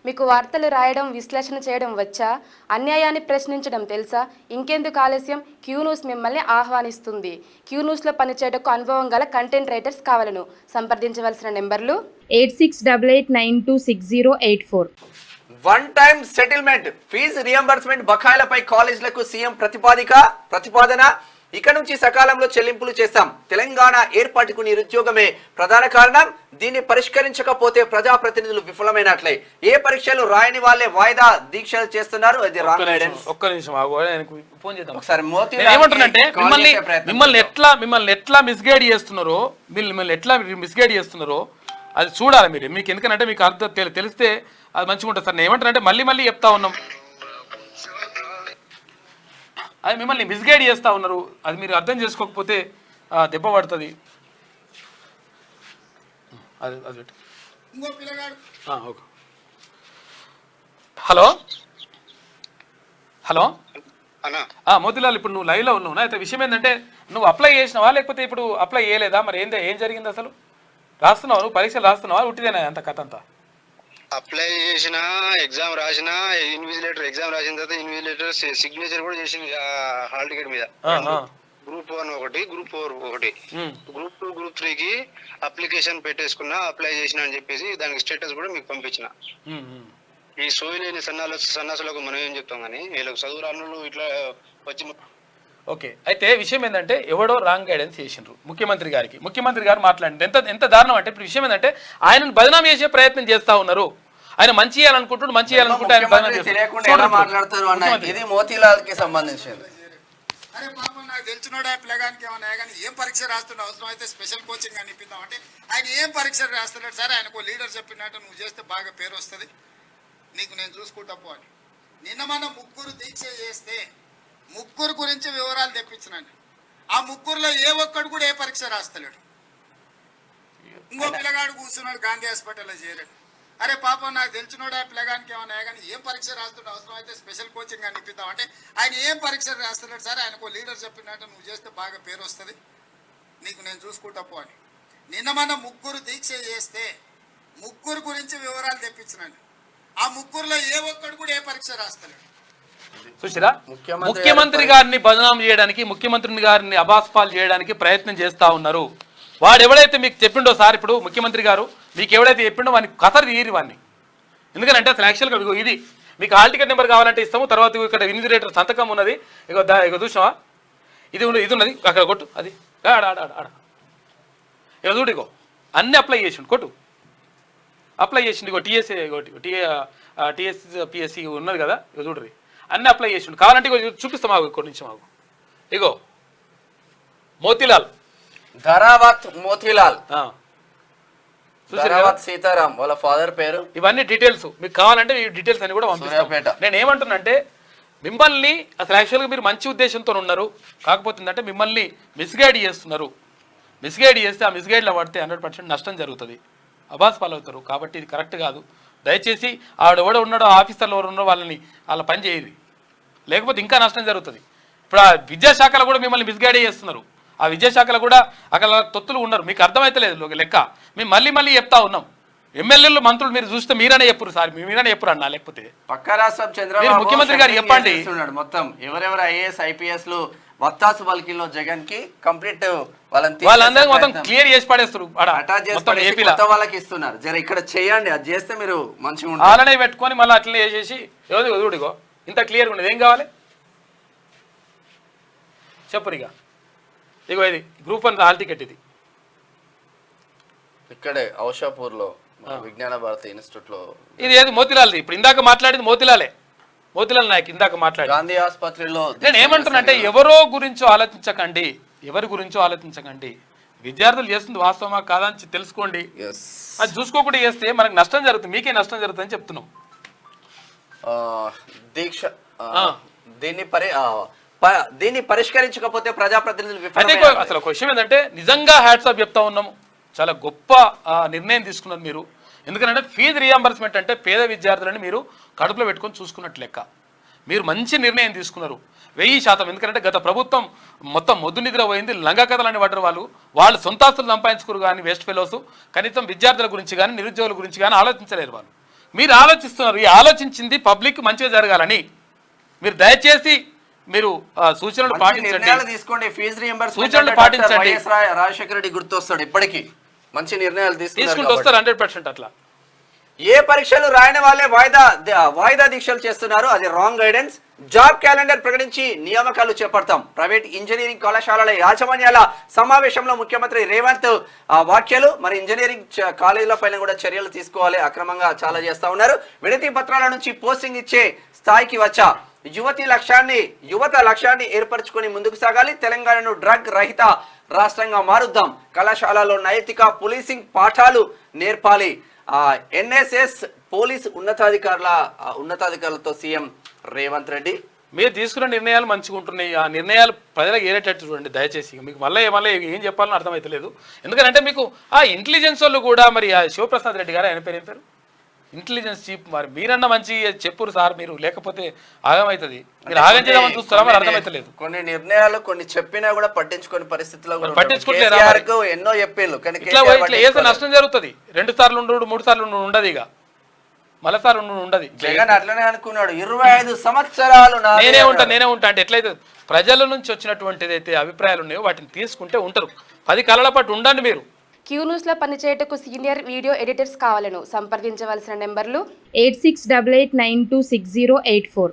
మీకు వార్తలు రాయడం, విశ్లేషణ చేయడం వచ్చా? అన్యాయాన్ని ప్రశ్నించడం తెలుసా? ఇంకెందుకు ఆలస్యం? క్యూ న్యూస్ మిమ్మల్ని ఆహ్వానిస్తుంది. క్యూ న్యూస్లో పనిచేయడానికి అనుభవం గల కంటెంట్ రైటర్స్ కావాలను సంప్రదించవలసిన నెంబర్లు 8688926084. One time settlement, fee reimbursement బకాయిలపై కాలేజీలకు సీఎం ప్రతిపాదన. ఇక నుంచి సకాలంలో చెల్లింపులు చేస్తాం. తెలంగాణ ఏర్పాటుకు నిరుద్యోగమే ప్రధాన కారణం. దీన్ని పరిష్కరించకపోతే ప్రజాప్రతినిధులు విఫలమైనట్లే. ఏ పరీక్షలు రాయని వాళ్ళే వాయిదా దీక్షలు చేస్తున్నారు. అది రాంగ్ గైడెన్స్. ఒక్క నిమిషం ఫోన్ చేద్దాం ఒకసారి. ఏమంటున్నంటే మిమ్మల్ని ఎట్లా మిస్గైడ్ చేస్తున్నారో, అది చూడాలి మీరు. మీకు ఎందుకంటే మీకు అర్థం తెలిస్తే అది మంచిగా ఉంటుంది సార్. నేను ఏమంటానంటే మళ్ళీ చెప్తా ఉన్నాం, అది మిమ్మల్ని మిస్గైడ్ చేస్తూ ఉన్నారు. అది మీరు అర్థం చేసుకోకపోతే దెబ్బ పడుతుంది. అది ఓకే. హలో మోతిలాల్, ఇప్పుడు నువ్వు లైవ్లో ఉన్నావు. అయితే విషయం ఏంటంటే, నువ్వు అప్లై చేసినావా లేకపోతే ఇప్పుడు అప్లై చేయలేదా? మరి ఏం జరిగింది అసలు? రాస్తున్నావా నువ్వు? పరీక్షలు రాస్తున్నావా? ఉట్టిదేనా అంత కథ అంతా? అప్లై చేసిన, ఎగ్జామ్ రాసిన, ఇన్విజిలేటర్ ఎగ్జామ్ రాసిన తర్వాత ఇన్విజిలేటర్ సిగ్నేచర్ కూడా చేసింది హాల్ టికెట్ మీద. గ్రూప్ 1 ఒకటి, గ్రూప్ 4 ఒకటి, గ్రూప్ 2, గ్రూప్ 3కి అప్లికేషన్ పెట్టేసుకున్నా, అప్లై చేసిన అని చెప్పేసి దానికి స్టేటస్ కూడా మీకు పంపించిన. ఈ సోయి లేని సన్నాసులకు మనం ఏం చెప్తాం కానీ వీళ్ళకి చదువు రానులు ఇట్లా వచ్చి. ఓకే. అయితే విషయం ఏంటంటే, ఎవడో రాంగ్ గైడెన్స్ చేసిండ్రు ముఖ్యమంత్రి గారు మాట్లాడింది ఎంత దారుణం అంటే, ఇప్పుడు విషయం ఏంటంటే ఆయనను బదనాం చేసే ప్రయత్నం చేస్తా ఉన్నారు. ఆయన మంచి చేయాలనుకుంటే మాట్లాడతారు అన్న. ఇది మోతీలాల్ కి సంబంధించింది. అరే పాపం, నాకు తెలిసినోడా పిల్లగానికి ఏమన్నా కానీ ఏం పరీక్ష రాస్తున్నా, అవసరం అయితే స్పెషల్ కోచింగ్ అని ఇప్పిద్దాం అంటే ఆయన ఏం పరీక్ష రాస్తున్నాడు సార్. ఆయనకు లీడర్ చెప్పినట్టు నువ్వు చేస్తే బాగా పేరు వస్తుంది, నీకు నేను చూసుకుంటా పో అని. నిన్న మన ముగ్గురు దీక్ష చేస్తే ముగ్గురు గురించి వివరాలు తెప్పించినండి. ఆ ముగ్గురులో ఏ ఒక్కడు కూడా ఏ పరీక్ష రాస్తలేడు. ఇంకో పిల్లగాడు కూర్చున్నాడు గాంధీ హాస్పిటల్లో చేరాడు. అరే పాపం, నాకు తెలిసినోడా పిల్లగానికి ఏమన్నా కానీ ఏం పరీక్ష రాస్తుంటే అవసరం అయితే స్పెషల్ కోచింగ్ అని ఇప్పిద్దాం అంటే ఆయన ఏం పరీక్ష రాస్తున్నాడు సార్. ఆయనకు లీడర్ చెప్పినట్టు నువ్వు చేస్తే బాగా పేరు వస్తుంది, నీకు నేను చూసుకుంటా పో అని. నిన్న మన ముగ్గురు దీక్ష చేస్తే ముగ్గురు గురించి వివరాలు తెప్పించినండి. ఆ ముగ్గురులో ఏ ఒక్కడు కూడా ఏ పరీక్ష రాస్తలేడు. చూసిరా, ముఖ్యమంత్రి గారిని బదనాం చేయడానికి, ముఖ్యమంత్రి గారిని అబాస్పాలు చేయడానికి ప్రయత్నం చేస్తా ఉన్నారు. వాడు ఎవడైతే మీకు చెప్పిండో సార్, ఇప్పుడు ముఖ్యమంత్రి గారు మీకు ఎవడైతే చెప్పిండో వాడిని కథరు తీయరు వాడిని. ఎందుకంటే అసలు యాక్చువల్గా ఇది మీకు హాల్ టికెట్ నెంబర్ కావాలంటే ఇస్తాము. తర్వాత ఇక్కడ ఇన్విజిలేటర్ సంతకం ఉన్నది, ఇక చూసావా, ఇది ఉన్నది అక్కడ కొట్టు, అది ఆడ ఇక చూడు, ఇగో అన్నీ అప్లై చేసిండు, కొట్టు అప్లై చేసిండు. ఇగో టీఎస్పిఎస్సి ఉన్నది కదా, ఇక చూడరి అన్నీ అప్లై చేసిండు. కావాలంటే ఇగో చూపిస్తాం, మాకు కొన్ని నుంచి మాకు. ఇగో మోతీలాల్, ధరావత్ మోతీలాల్, సీతారాం వాళ్ళ ఫాదర్ పేరు. ఇవన్నీ డీటెయిల్స్ మీకు కావాలంటే ఈ డీటెయిల్స్ అన్ని కూడా పంపిస్తాం. నేను ఏమంటున్నానంటే, మిమ్మల్ని అసలు యాక్చువల్గా మీరు మంచి ఉద్దేశంతో ఉన్నారు, కాకపోతే ఏంటంటే మిమ్మల్ని మిస్గైడ్ చేస్తున్నారు. మిస్గైడ్ చేస్తే ఆ మిస్గైడ్లో పడితే 100% నష్టం జరుగుతుంది, అబాస్ పాలవుతారు. కాబట్టి ఇది కరెక్ట్ కాదు. దయచేసి ఆవిడ ఉన్నాడో, ఆఫీసర్లు ఎవరు ఉన్నారో వాళ్ళ పని చేయరు, లేకపోతే ఇంకా నష్టం జరుగుతుంది. ఇప్పుడు ఆ విద్యాశాఖలో కూడా మిమ్మల్ని మిస్గైడ్ చేస్తున్నారు. ఆ విద్యాశాఖలో కూడా అక్కడ తొత్తులు ఉన్నారు. మీకు అర్థమైతలేదు లెక్క. మేము మళ్ళీ చెప్తా ఉన్నాం. ఎమ్మెల్యేలు, మంత్రులు మీరు చూస్తే మీరనే చెప్పరు సార్, మీరనే చెప్పరు అన్న. లేకపోతే పక్క రాష్ట్రం చంద్రబాబు ముఖ్యమంత్రి గారు చెప్పండి. మొత్తం ఎవరెవరు ఐఏఎస్ ఐపీఎస్ లు వత్తాసు పలికిలో జగన్ కి కంప్లీట్ వాళ్ళందరూ మొత్తం క్లియర్ చేసి పడేస్తారు. వాళ్ళకి ఇస్తున్నారు. జర ఇక్కడ చేయండి, అది చేస్తే మీరు మంచిగా ఉంటారు. అలానే పెట్టుకొని మళ్ళీ అట్లనే చేసేసి చూడిగో ఇంత క్లియర్గా ఉండేది. ఏం కావాలి చెప్పురిగా. ఇగో ఇది గ్రూప్ 1 హాల్ టికెట్. ఇది ఇక్కడే ఔషాపూర్ లో విజ్ఞాన భారతి ఇన్స్టిట్యూట్ లో. ఇది ఏది మోతిలాల్ది. ఇప్పుడు ఇందాక మాట్లాడింది మోతిలాల్ నాయక్ ఇందాక మాట్లాడి. గాంధీ ఆసుపత్రిలో. నేను ఏమంటున్నా అంటే, ఎవరి గురించో ఆలోచించకండి. విద్యార్థులు చేస్తుంది వాస్తవమా కాదా అని తెలుసుకోండి. అది చూసుకోకుండా చేస్తే మనకు నష్టం జరుగుతుంది, మీకే నష్టం జరుగుతుంది అని చెప్తున్నాం. దీక్ష దీన్ని పరిష్కరించకపోతే ప్రజాప్రతినిధులు. అసలు ఒక విషయం ఏంటంటే, నిజంగా హ్యాట్స్ ఆఫ్ చెప్తా ఉన్నాము. చాలా గొప్ప నిర్ణయం తీసుకున్నారు మీరు. ఎందుకంటే ఫీజు రియంబర్స్మెంట్ అంటే పేద విద్యార్థులని మీరు కడుపులో పెట్టుకొని చూసుకున్నట్టు లెక్క. మీరు మంచి నిర్ణయం తీసుకున్నారు 1000%. ఎందుకంటే గత ప్రభుత్వం మొత్తం మొద్దు నిద్ర పోయింది, లంగా కథలని పడ్డారు. వాళ్ళు సొంత ఆస్తులు సంపాదించుకోరు కానీ వేస్ట్ ఫెలోస్ కనీసం విద్యార్థుల గురించి కానీ నిరుద్యోగుల గురించి కానీ ఆలోచించలేరు వాళ్ళు. మీరు ఆలోచిస్తున్నారు, ఈ ఆలోచించింది పబ్లిక్ మంచిగా జరగాలని. మీరు దయచేసి మీరు సూచనలు మంచి పాటించండి, నిర్ణయాలు తీసుకోండి. ఫీజు రీయింబర్స్మెంట్ సూచనలు పాటించండి. రాజశేఖర రెడ్డి గుర్తొస్తాడు ఇప్పటికీ. మంచి నిర్ణయాలు తీసుకుంటూ వస్తారు 100% అట్లా. ఏ పరీక్షలు రాయని వాళ్ళే వాయిదా దీక్షలు చేస్తున్నారు, అది రాంగ్ గైడెన్స్. జాబ్ క్యాలెండర్ ప్రకటించి నియామకాలు చేపడతాం. ప్రైవేట్ ఇంజనీరింగ్ కళాశాలల యాజమాన్యాల సమావేశంలో ముఖ్యమంత్రి రేవంత్ వ్యాఖ్యలు. మరి ఇంజనీరింగ్ కాలేజీల పైన కూడా చర్యలు తీసుకోవాలి, అక్రమంగా చాలా చేస్తా ఉన్నారు. వినతి పత్రాల నుంచి పోస్టింగ్ ఇచ్చే స్థాయికి వచ్చా. యువత లక్ష్యాన్ని ఏర్పరచుకొని ముందుకు సాగాలి. తెలంగాణను డ్రగ్ రహిత రాష్ట్రంగా మారుద్దాం. కళాశాలలో నైతిక పోలీసింగ్ పాఠాలు నేర్పాలి. ఎన్ఎస్ఎస్ పోలీస్ ఉన్నతాధికారులతో సీఎం రేవంత్ రెడ్డి. మీరు తీసుకున్న నిర్ణయాలు మంచిగా ఉంటున్నాయి, ఆ నిర్ణయాలు ప్రజలకు ఏరేటట్టు చూడండి దయచేసి. మీకు మళ్ళీ ఏం చెప్పాలని అర్థమవుతలేదు. ఎందుకంటే మీకు ఆ ఇంటెలిజెన్స్ వాళ్ళు కూడా, మరి ఆ శివప్రసాద్ రెడ్డి గారు ఆయన పేరు ఏం పేరు, ఇంటెలిజెన్స్ చీఫ్, మరి మీరన్నా మంచి చెప్పురు సార్, మీరు లేకపోతే ఆగమవుతుంది. మీరు ఆగం చేద్దామని చూస్తారా, మరి అర్థమవుతలేదు. కొన్ని నిర్ణయాలు కొన్ని చెప్పినా కూడా పట్టించుకునే పరిస్థితిలో పట్టించుకుంటారు. ఎన్నో చెప్పేళ్ళు కానీ ఇట్లా ఏదో నష్టం జరుగుతుంది. 2 సార్లు 3 సార్లు ఉండదు, ఇక మళ్ళీసారి ఉండదు. జగన్ అట్లనే అనుకున్నాడు, 25 సంవత్సరాలు నేనే ఉంటా అంటే ఎట్లయితే ప్రజల నుంచి వచ్చినటువంటిది అయితే అభిప్రాయాలు ఉన్నాయో వాటిని తీసుకుంటే ఉంటారు. 10 కాలాల పాటు ఉండండి మీరు. క్యూ న్యూస్లో పనిచేయటకు సీనియర్ వీడియో ఎడిటర్స్ కావాలను సంప్రదించవలసిన నెంబర్లు 8688926084.